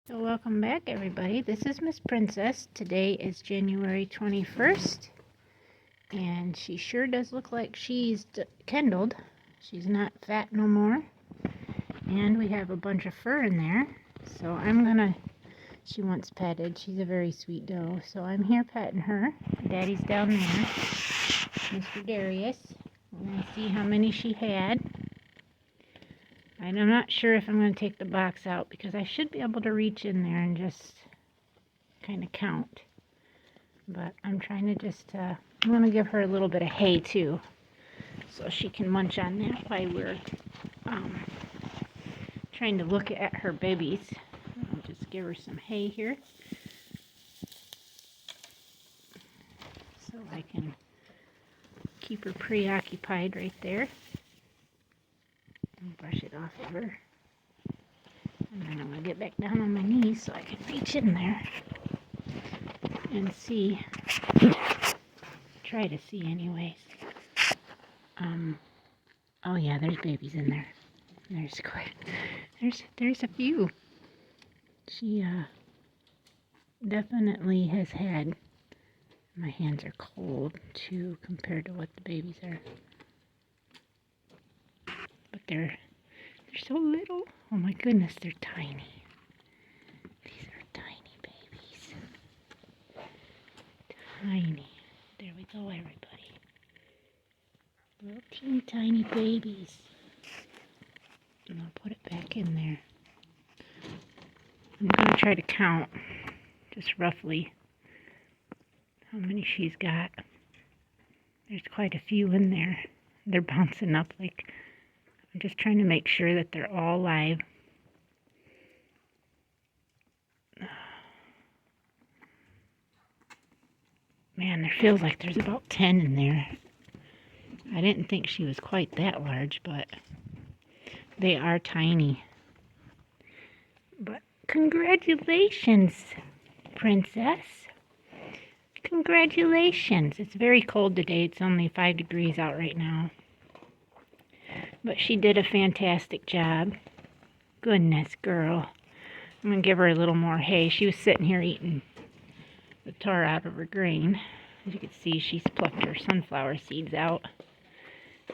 So welcome back, everybody. This is Miss Princess. Today is January 21st, and she sure does look like she's kindled. She's not fat no more, and we have a bunch of fur in there. So she wants petted. She's a very sweet doe, so I'm here petting her. Daddy's down there, Mr. Darius. We're going to see how many she had. And I'm not sure if I'm going to take the box out because I should be able to reach in there and just kind of count. But I'm trying to I'm going to give her a little bit of hay too, so she can munch on that while we're trying to look at her babies. I'll just give her some hay here so I can keep her preoccupied right there. And brush it off of her. And then I'm going to get back down on my knees so I can reach in there and see. Try to see anyways. Oh yeah, there's babies in there. There's a few. She definitely has had. My hands are cold too compared to what the babies are. But they're so little. Oh my goodness, they're tiny. These are tiny babies. Tiny. There we go, everybody. Little teeny tiny babies. And I'll put it back in there. I'm going to try to count just roughly how many she's got. There's quite a few in there. They're bouncing up like, I'm just trying to make sure that they're all live. Man, there feels like there's about 10 in there. I didn't think she was quite that large, but they are tiny. But congratulations, Princess. Congratulations. It's very cold today. It's only 5 degrees out right now. But she did a fantastic job. Goodness, girl. I'm going to give her a little more hay. She was sitting here eating the tar out of her grain. As you can see, she's plucked her sunflower seeds out.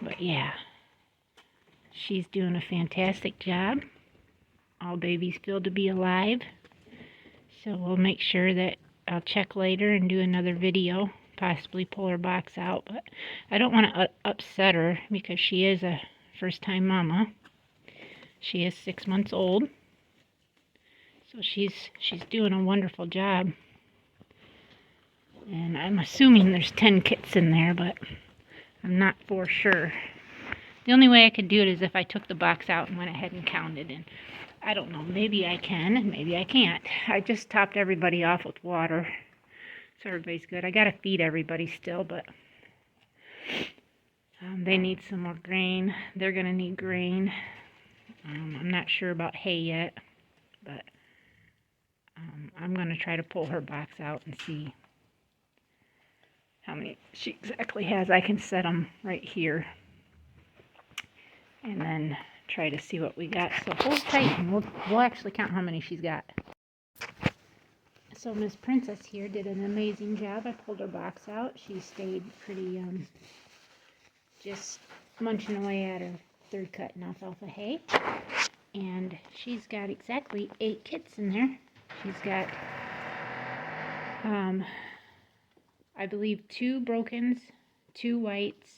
But yeah, she's doing a fantastic job. All babies feel to be alive. So we'll make sure that I'll check later and do another video, possibly pull her box out. But I don't want to upset her because she is a first-time mama. She is 6 months old. So she's doing a wonderful job. And I'm assuming there's 10 kits in there, but I'm not for sure. The only way I could do it is if I took the box out and went ahead and counted. And I don't know, maybe I can, maybe I can't. I just topped everybody off with water, so everybody's good. I gotta feed everybody still, but they need some more grain. They're gonna need grain. I'm not sure about hay yet, but I'm gonna try to pull her box out and see how many she exactly has. I can set them right here and then try to see what we got. So hold tight and we'll actually count how many she's got. So Miss Princess here did an amazing job. I pulled her box out. She stayed pretty just munching away at her third cut in alfalfa hay. And she's got exactly 8 kits in there. She's got I believe 2 brokens, 2 whites,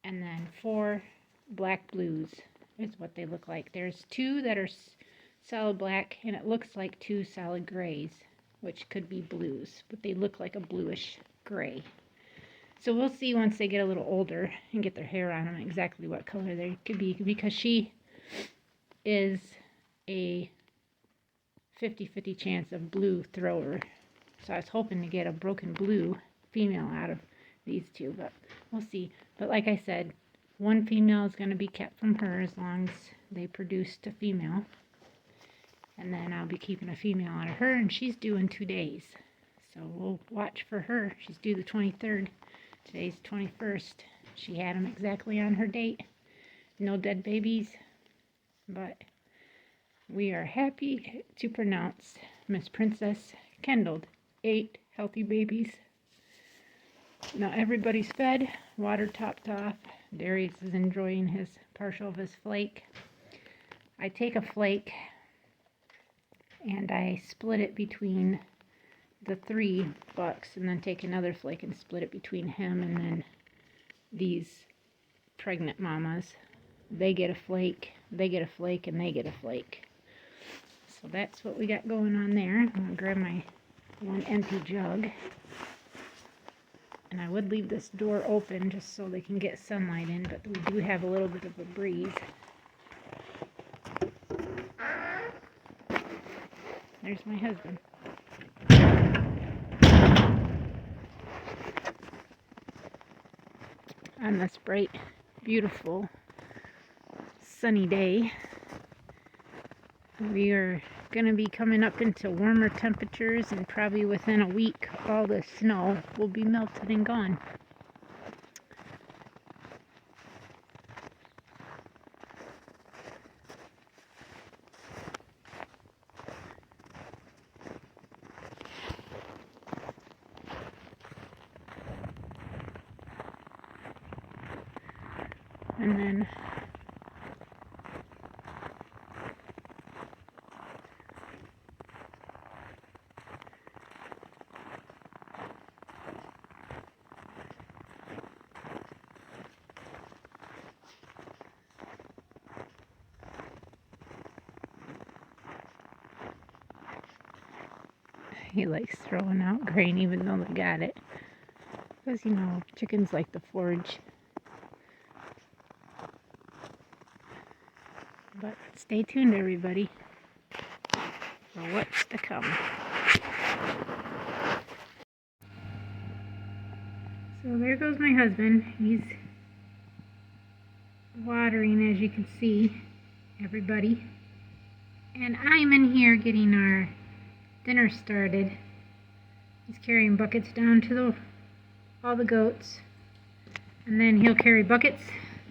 and then 4 black blues is what they look like. There's 2 that are solid black, and it looks like 2 solid grays, which could be blues, but they look like a bluish gray. So we'll see once they get a little older and get their hair on them exactly what color they could be, because she is a 50-50 chance of blue thrower. So I was hoping to get a broken blue female out of these 2, but we'll see. But like I said, 1 female is going to be kept from her as long as they produced a female. And then I'll be keeping a female out of her, and she's due in 2 days. So we'll watch for her. She's due the 23rd. Today's 21st. She had them exactly on her date. No dead babies. But We are happy to pronounce Miss Princess kindled 8 healthy babies. Now everybody's fed, water topped off. Darius is enjoying his partial of his flake. I take a flake and I split it between the 3 bucks, and then take another flake and split it between him and then these pregnant mamas. They get a flake, they get a flake, and they get a flake. So that's what we got going on there. I'm going to grab my one empty jug. And I would leave this door open just so they can get sunlight in, but we do have a little bit of a breeze. There's my husband. On this bright, beautiful, sunny day, we are going to be coming up into warmer temperatures, and probably within a week all the snow will be melted and gone. And then he likes throwing out grain even though they got it, because you know chickens like to forage. But stay tuned, everybody, for what's to come. So there goes my husband. He's watering, as you can see, everybody. And I'm in here getting our dinner started. He's carrying buckets down to all the goats. And then he'll carry buckets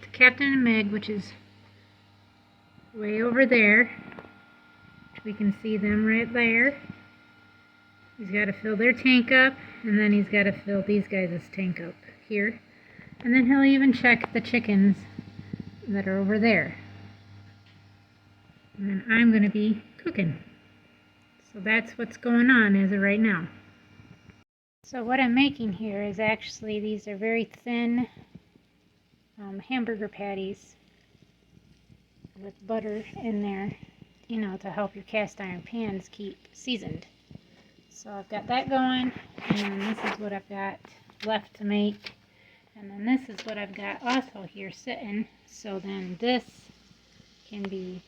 to Captain and Meg, which is way over there. We can see them right there. He's got to fill their tank up, and then he's got to fill these guys' tank up here. And then he'll even check the chickens that are over there. And then I'm going to be cooking. So that's what's going on as of right now. So what I'm making here is actually, these are very thin hamburger patties with butter in there, you know, to help your cast iron pans keep seasoned. So I've got that going, and then this is what I've got left to make, and then this is what I've got also here sitting, so then this can be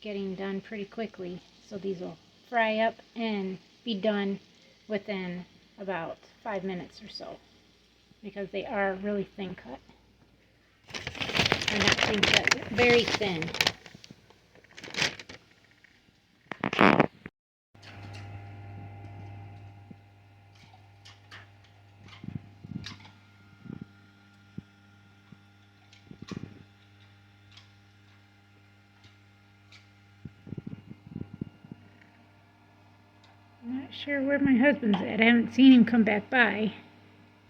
getting done pretty quickly. So these will fry up and be done within about 5 minutes or so, because they are really thin cut. Or not thin cut, very thin. I'm not sure where my husband's at. I haven't seen him come back by,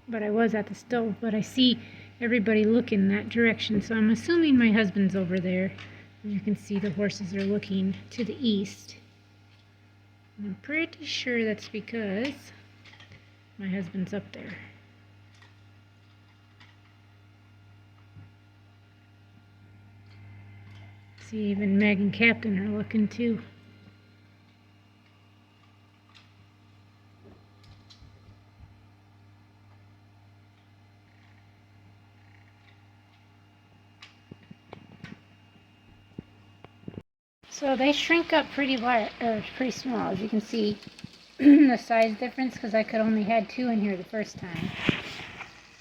but I was at the stove. But I see everybody looking that direction, so I'm assuming my husband's over there. You can see the horses are looking to the east. And I'm pretty sure that's because my husband's up there. See, even Meg and Captain are looking too. So they shrink up pretty large, or pretty small, as you can see the size difference, because I could only had 2 in here the first time.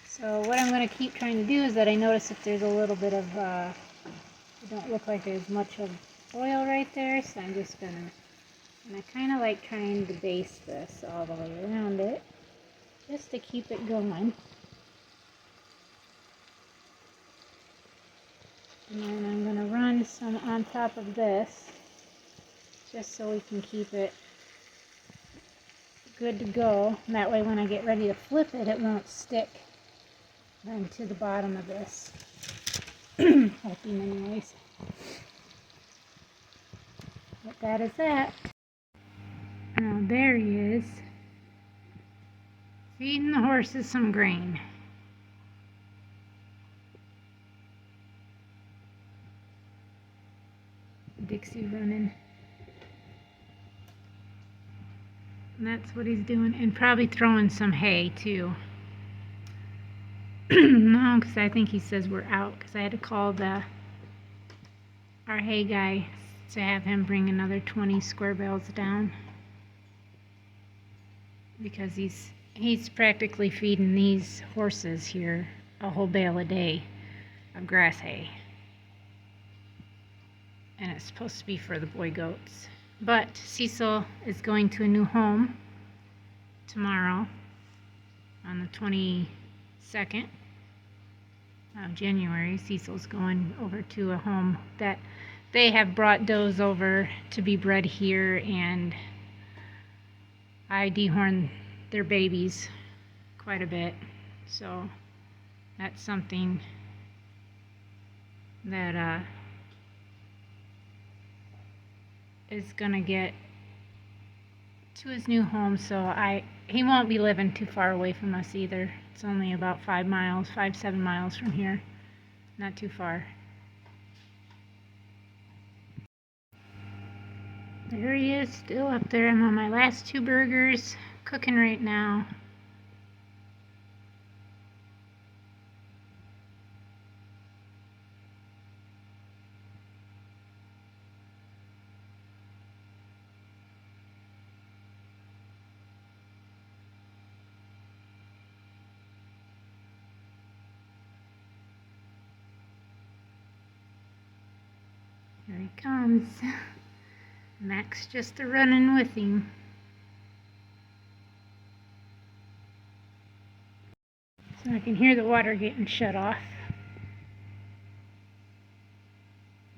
So what I'm going to keep trying to do is that I notice if there's a little bit of, it don't look like there's much of oil right there, so I'm just going to, and I kind of like trying to baste this all the way around it, just to keep it going. And then I'm going to run some on top of this. just so we can keep it good to go. And that way when I get ready to flip it, it won't stick into the bottom of this. Hoping anyways. But that is that. Now there he is, feeding the horses some grain. Dixie running. And that's what he's doing, and probably throwing some hay too. No, because I think he says we're out, because I had to call our hay guy to have him bring another 20 square bales down, because he's practically feeding these horses here a whole bale a day of grass hay, and it's supposed to be for the boy goats. But Cecil is going to a new home tomorrow on the 22nd of January. Cecil's going over to a home that they have brought does over to be bred here, and I dehorn their babies quite a bit, so that's something that is gonna get to his new home. So he won't be living too far away from us either. It's only about 7 miles from here, not too far. There he is, still up there. I'm on my last 2 burgers, cooking right now. Here he comes. Max just running with him. So I can hear the water getting shut off.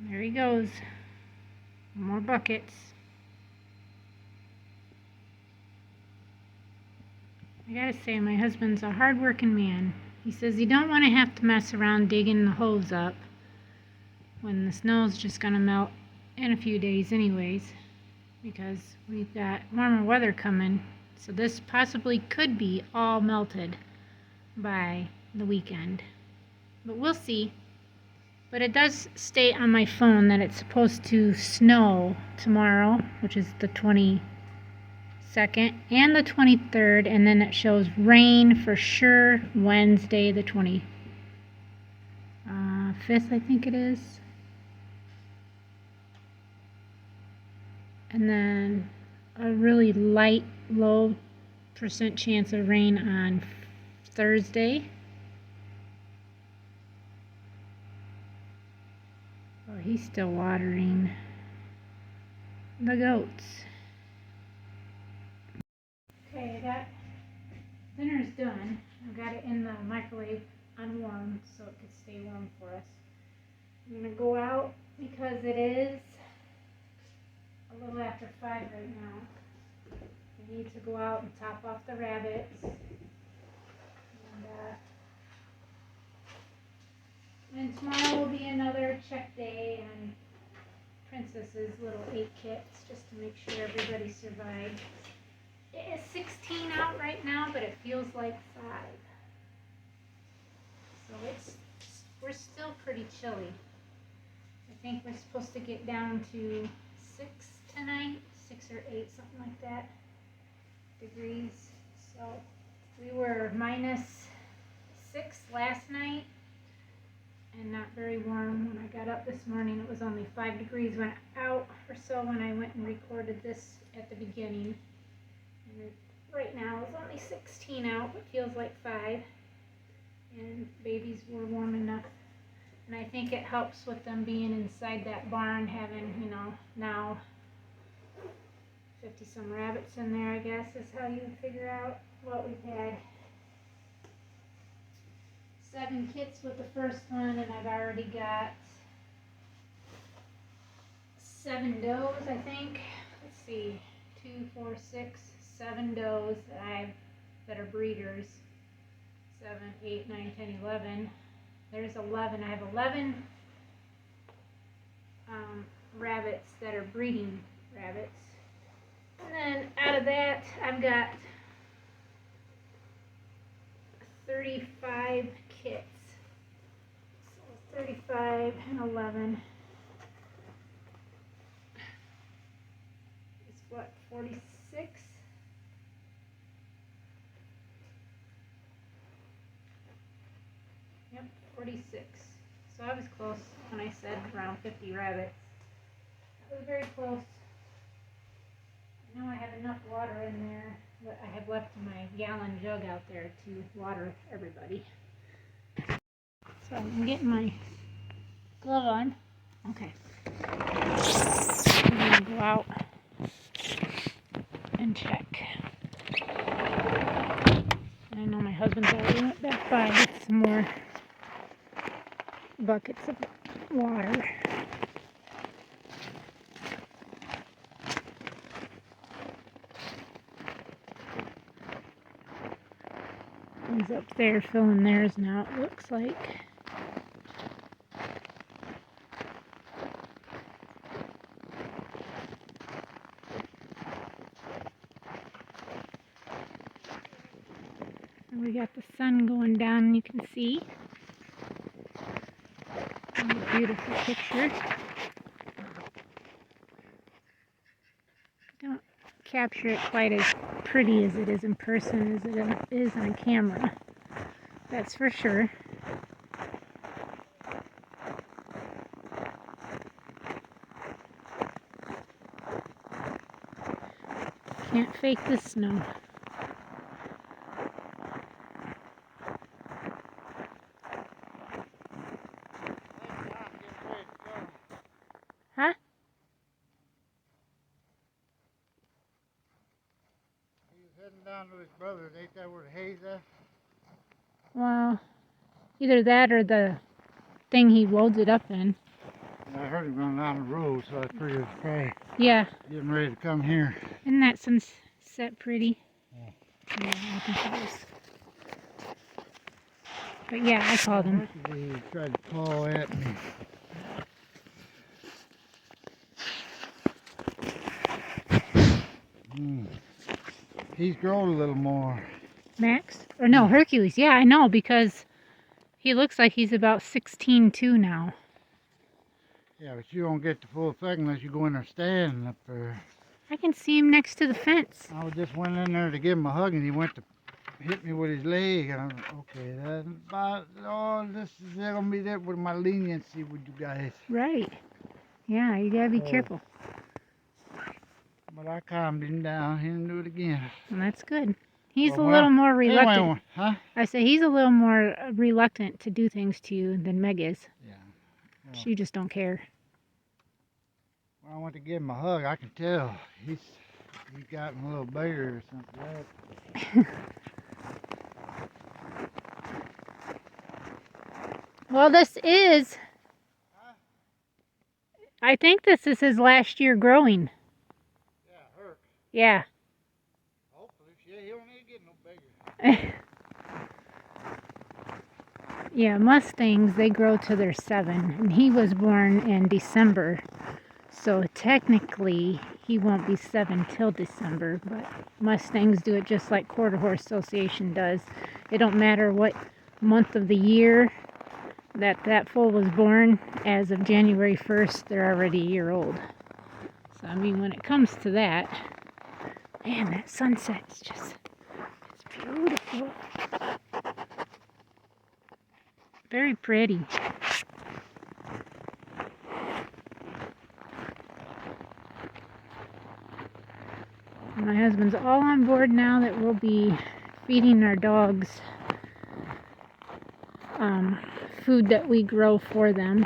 There he goes. More buckets. I gotta say, my husband's a hard-working man. He says he don't want to have to mess around digging the hose up when the snow's just gonna melt in a few days anyways, because we've got warmer weather coming. So this possibly could be all melted by the weekend, but we'll see. But it does state on my phone that it's supposed to snow tomorrow, which is the 22nd, and the 23rd, and then it shows rain for sure Wednesday the 25th, I think it is. And then a really light, low % chance of rain on Thursday. Oh, he's still watering the goats. Okay, dinner's done. I've got it in the microwave unwarmed so it could stay warm for us. I'm gonna go out because it is a little after 5 right now. I need to go out and top off the rabbits. And tomorrow will be another check day on Princess's little 8 kits, just to make sure everybody survived. It is 16 out right now, but it feels like 5. So we're still pretty chilly. I think we're supposed to get down to 6 tonight, 6 or 8, something like that, degrees. So we were -6 last night, and not very warm. When I got up this morning, it was only 5 degrees went out or so when I went and recorded this at the beginning. And right now it's only 16 out, but feels like 5. And babies were warm enough. And I think it helps with them being inside that barn, having, now 50 some rabbits in there, I guess, is how you figure out what we've had. 7 kits with the first one, and I've already got 7 does, I think, let's see, 2, 4, 6, 7 does that are breeders. 7, 8, 9, 10, 11. There's 11. I have 11 rabbits that are breeding rabbits. And then out of that, I've got 35 kits. So 35 and 11 is what, 46? Yep, 46. So I was close when I said around 50 rabbits. I was very close. I know I have enough water in there, but I have left my gallon jug out there to water everybody. So I'm getting my glove on. Okay. I'm going to go out and check. I know my husband's already went back by with some more buckets of water. He's up there filling theirs now, it looks like. We got the sun going down, you can see. What a beautiful picture. Don't capture it quite as pretty as it is in person as it is on camera. That's for sure. Can't fake the snow. Huh? He's heading down to his brother's. Ain't that where the hay's at? Well, either that or the thing he loads it up in. Yeah, I heard him going down the road, so I figured it's probably Yeah. getting ready to come here. Isn't that sunset pretty? Yeah. Yeah, I think it is. But yeah, I called him. He tried to claw at me. He's grown a little more. Max? Or no, Hercules. Yeah, I know, because he looks like he's about 16-2 now. Yeah, but you don't get the full effect unless you go in there standing up there. I can see him next to the fence. I just went in there to give him a hug, and he went to hit me with his leg. And I'm like, okay, that's about, oh, this is going to be there with my leniency with you guys. Right. Yeah, you gotta be careful. But I calmed him down. He didn't do it again. Well, that's good. He's Well, a little more reluctant. Anyway, huh? I say he's a little more reluctant to do things to you than Meg is. Yeah. Well, She just don't care. when I went to give him a hug, I can tell he's gotten a little bigger or something like that. Well, this is, I think this is his last year growing. Yeah, Herc. Yeah. Hopefully, yeah, he don't need to get no bigger. Yeah, Mustangs, they grow to their 7, and he was born in December, so technically he won't be 7 till December, but Mustangs do it just like Quarter Horse Association does. It don't matter what month of the year that foal was born. As of January 1st, they're already a year old. So, I mean, when it comes to that, man, that sunset's just, it's beautiful. Very pretty. My husband's all on board now that we'll be feeding our dogs food that we grow for them.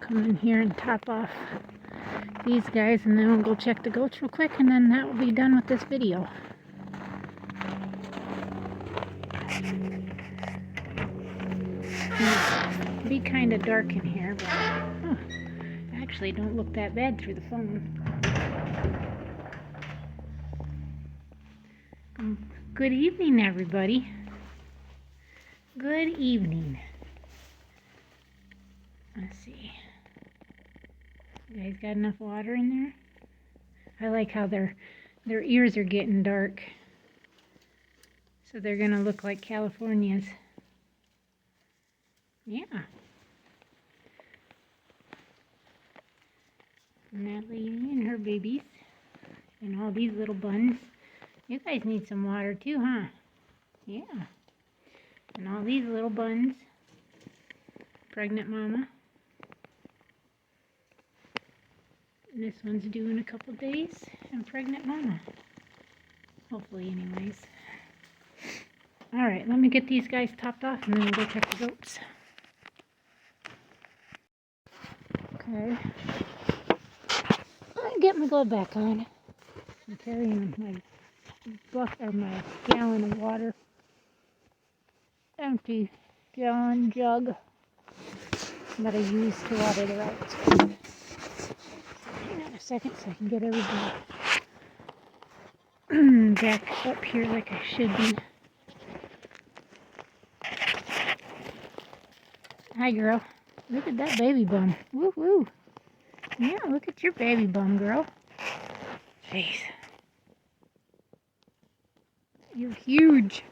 Come in here and top off these guys, and then we'll go check the goats real quick, and then that will be done with this video. It'd be kind of dark in here, but actually don't look that bad through the phone. Good evening, everybody. Good evening. Let's see. You guys got enough water in there? I like how their ears are getting dark. So they're gonna look like California's. Yeah. And that lady and her babies. And all these little buns. You guys need some water too, huh? Yeah. And all these little buns. Pregnant mama. And this one's due in a couple days. And pregnant mama. Hopefully, anyways. Alright, let me get these guys topped off and then we'll go check the goats. Okay. I'll get my glove back on. I'm carrying my gallon of water. Empty gallon jug that I use to water the routes. Hang on a second so I can get everybody back up here like I should be. Hi, girl. Look at that baby bum. Woo woo. Yeah, look at your baby bum, girl. Jeez. You're huge.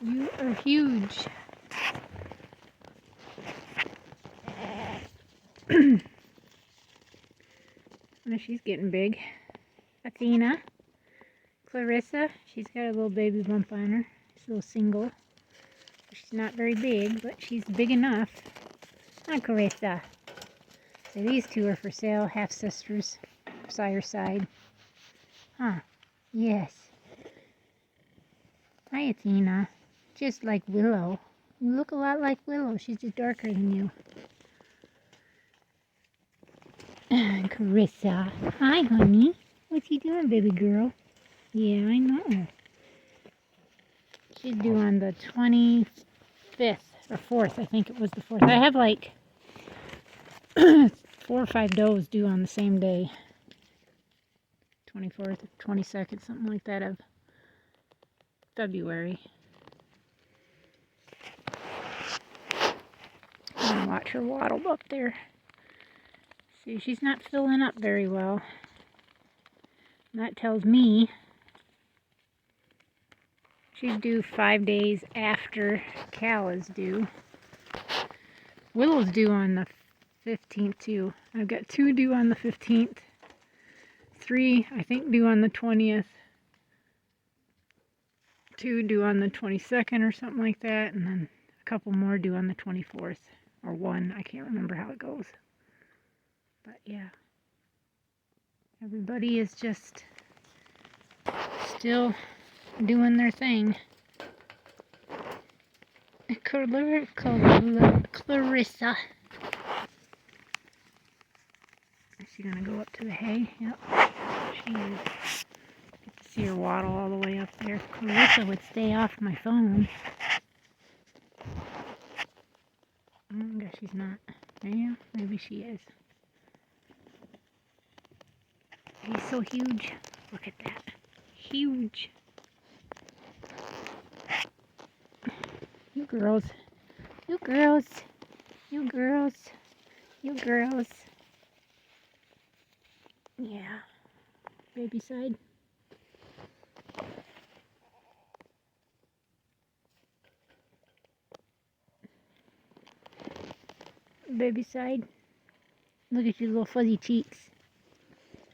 You are huge. Oh, she's getting big. Athena. Clarissa. She's got a little baby bump on her. She's a little single. She's not very big, but she's big enough. Hi, Clarissa. So these two are for sale. Half sisters. Sire side. Huh. Yes. Hi, Athena. Just like Willow. You look a lot like Willow. She's just darker than you. Carissa. Hi, honey. What you doing, baby girl? Yeah, I know. She's due on the 25th or 4th. I think it was the 4th. I have like 4 or 5 does due on the same day. 24th, 22nd, something like that of February. I'm gonna watch her waddle up there. See, she's not filling up very well. And that tells me she's due 5 days after Cal is due. Willow's due on the 15th too. I've got 2 due on the 15th. 3, I think, due on the 20th. 2 due on the 22nd or something like that. And then a couple more due on the 24th. Or 1. I can't remember how it goes. But yeah. Everybody is just still doing their thing. Clarissa. Is she gonna go up to the hay? Yep. She is. Get to see her waddle all the way up there. Clarissa would stay off my phone. I guess she's not. Yeah, maybe she is. He's so huge. Look at that. Huge. You girls. You girls. You girls. You girls. Yeah. Baby side. Baby side. Look at your little fuzzy cheeks.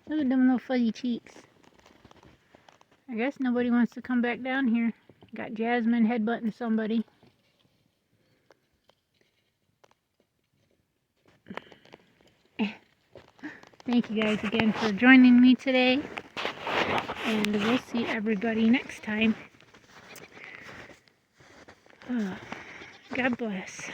Look at them little fuzzy cheeks. I guess nobody wants to come back down here. Got Jasmine headbutting somebody. Thank you guys again for joining me today. And we'll see everybody next time. God bless.